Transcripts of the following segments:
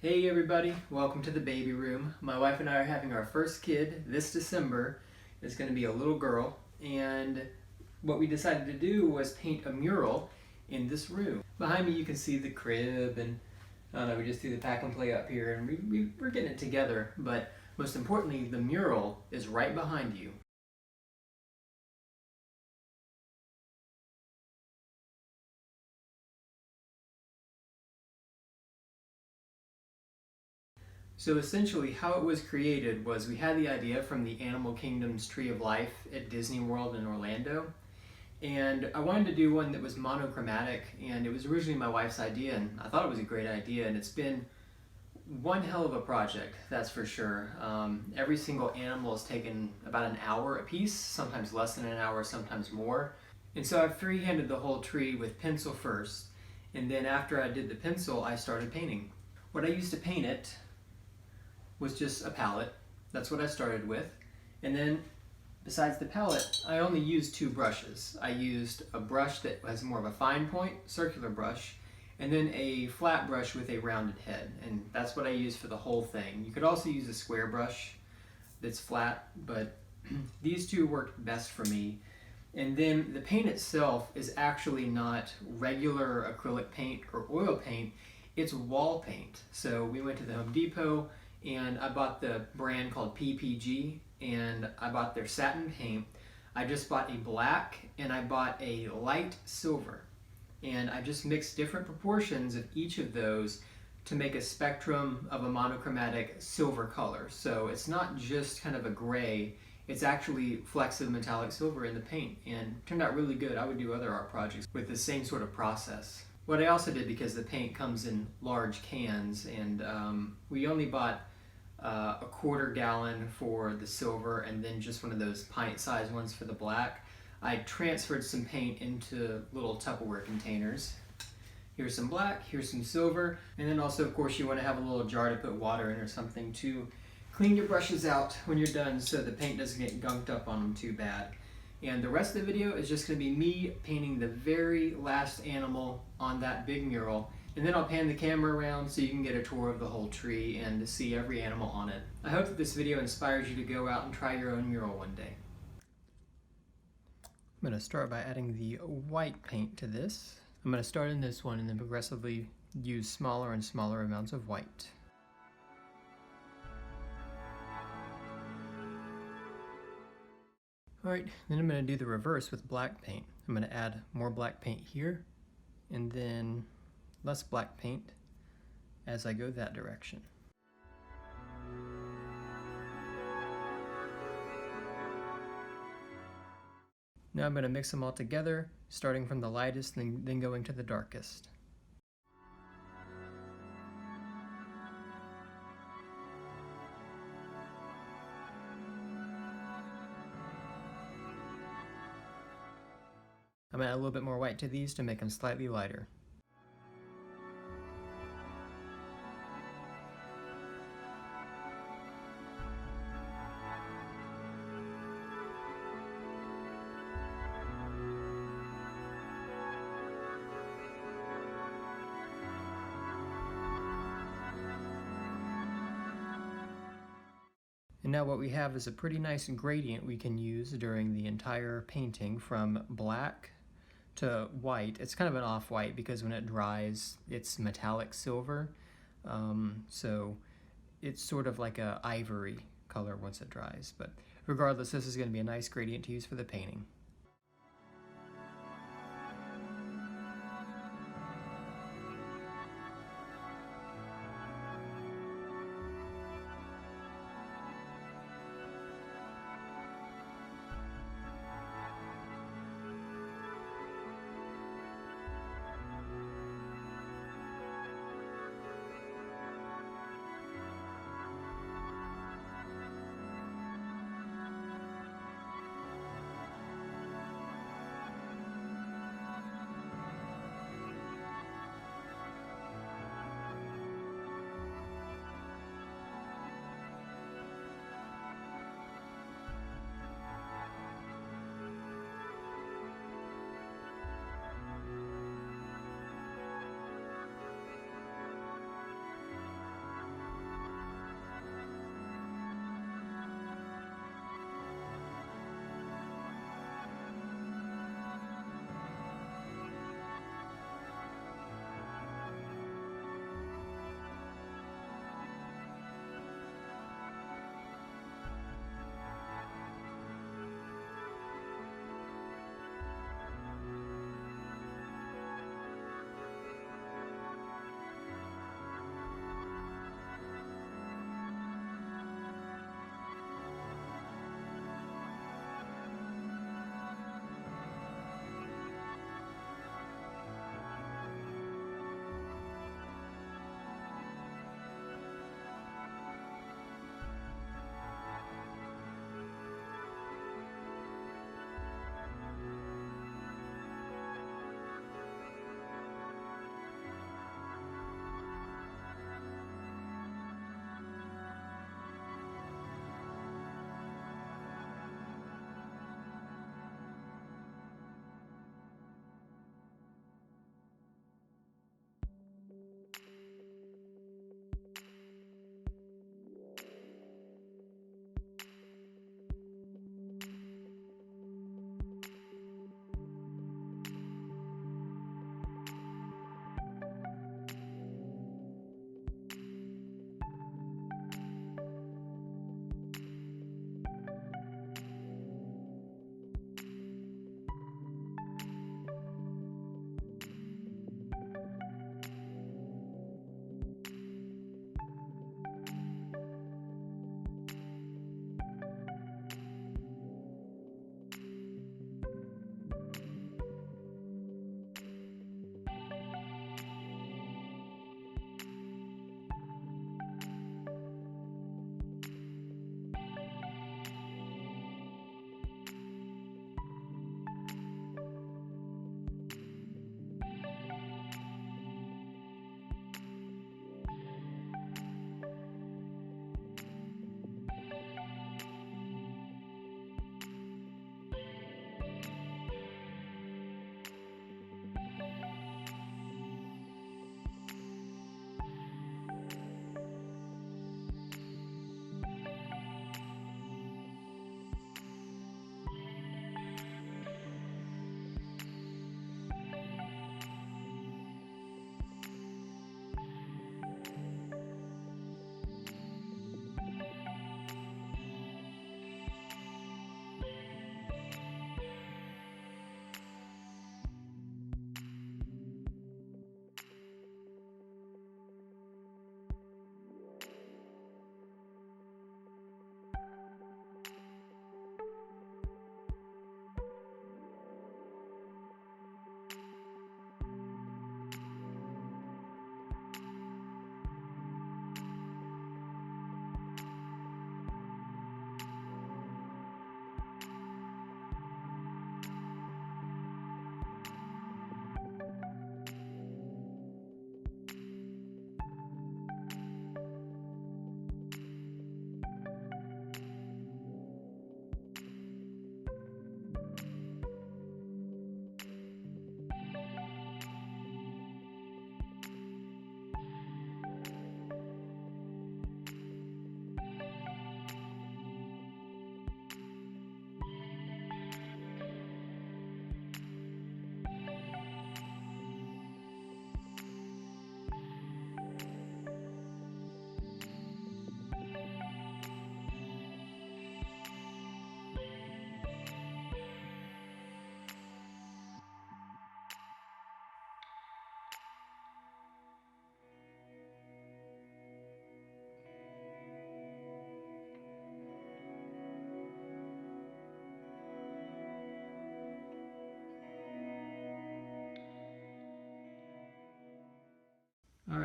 Hey everybody, welcome to the baby room. My wife and I are having our first kid this December. It's going to be a little girl, and what we decided to do was paint a mural in this room. Behind me you can see the crib, and I don't know, we just threw the pack and play up here, and we're getting it together, but most importantly, the mural is right behind you. So essentially how it was created was we had the idea from the Animal Kingdom's Tree of Life at Disney World in Orlando. And I wanted to do one that was monochromatic, and it was originally my wife's idea, and I thought it was a great idea, and it's been one hell of a project, that's for sure. Every single animal has taken about an hour a piece, sometimes less than an hour, sometimes more. And so I freehanded the whole tree with pencil first, and then after I did the pencil, I started painting. What I used to paint it was just a palette. That's what I started with. And then besides the palette, I only used two brushes. I used a brush that has more of a fine point, circular brush, and then a flat brush with a rounded head. And that's what I used for the whole thing. You could also use a square brush that's flat, but these two worked best for me. And then the paint itself is actually not regular acrylic paint or oil paint, it's wall paint. So we went to the Home Depot and I bought the brand called PPG, and I bought their satin paint. I just bought a black and I bought a light silver, and I just mixed different proportions of each of those to make a spectrum of a monochromatic silver color. So it's not just kind of a gray, it's actually flecks of metallic silver in the paint, and it turned out really good. I would do other art projects with the same sort of process. What I also did, because the paint comes in large cans, and we only bought a quarter gallon for the silver and then just one of those pint-sized ones for the black, I transferred some paint into little Tupperware containers. Here's some black, here's some silver, and then also, of course, you want to have a little jar to put water in or something to clean your brushes out when you're done so the paint doesn't get gunked up on them too bad. And the rest of the video is just going to be me painting the very last animal on that big mural, and then I'll pan the camera around so you can get a tour of the whole tree and to see every animal on it. I hope that this video inspires you to go out and try your own mural one day. I'm going to start by adding the white paint to this. I'm going to start in this one and then progressively use smaller and smaller amounts of white. Alright, then I'm going to do the reverse with black paint. I'm going to add more black paint here, and then less black paint as I go that direction. Now I'm going to mix them all together, starting from the lightest and then going to the darkest. I'm going to add a little bit more white to these to make them slightly lighter. And now what we have is a pretty nice gradient we can use during the entire painting, from black to white. It's kind of an off-white because when it dries it's metallic silver, so it's sort of like a ivory color once it dries. But regardless, this is going to be a nice gradient to use for the painting.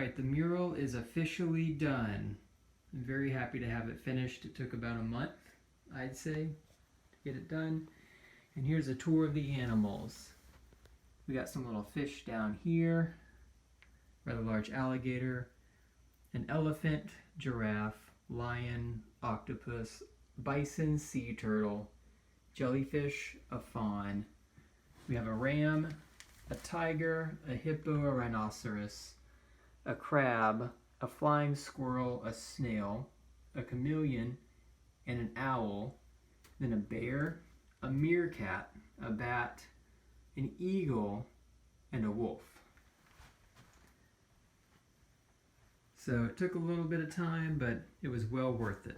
Alright, the mural is officially done. I'm very happy to have it finished. It took about a month, I'd say, to get it done. And here's a tour of the animals. We got some little fish down here, rather large alligator, an elephant, giraffe, lion, octopus, bison, sea turtle, jellyfish, a fawn. We have a ram, a tiger, a hippo, a rhinoceros, a crab, a flying squirrel, a snail, a chameleon, and an owl, then a bear, a meerkat, a bat, an eagle, and a wolf. So it took a little bit of time, but it was well worth it.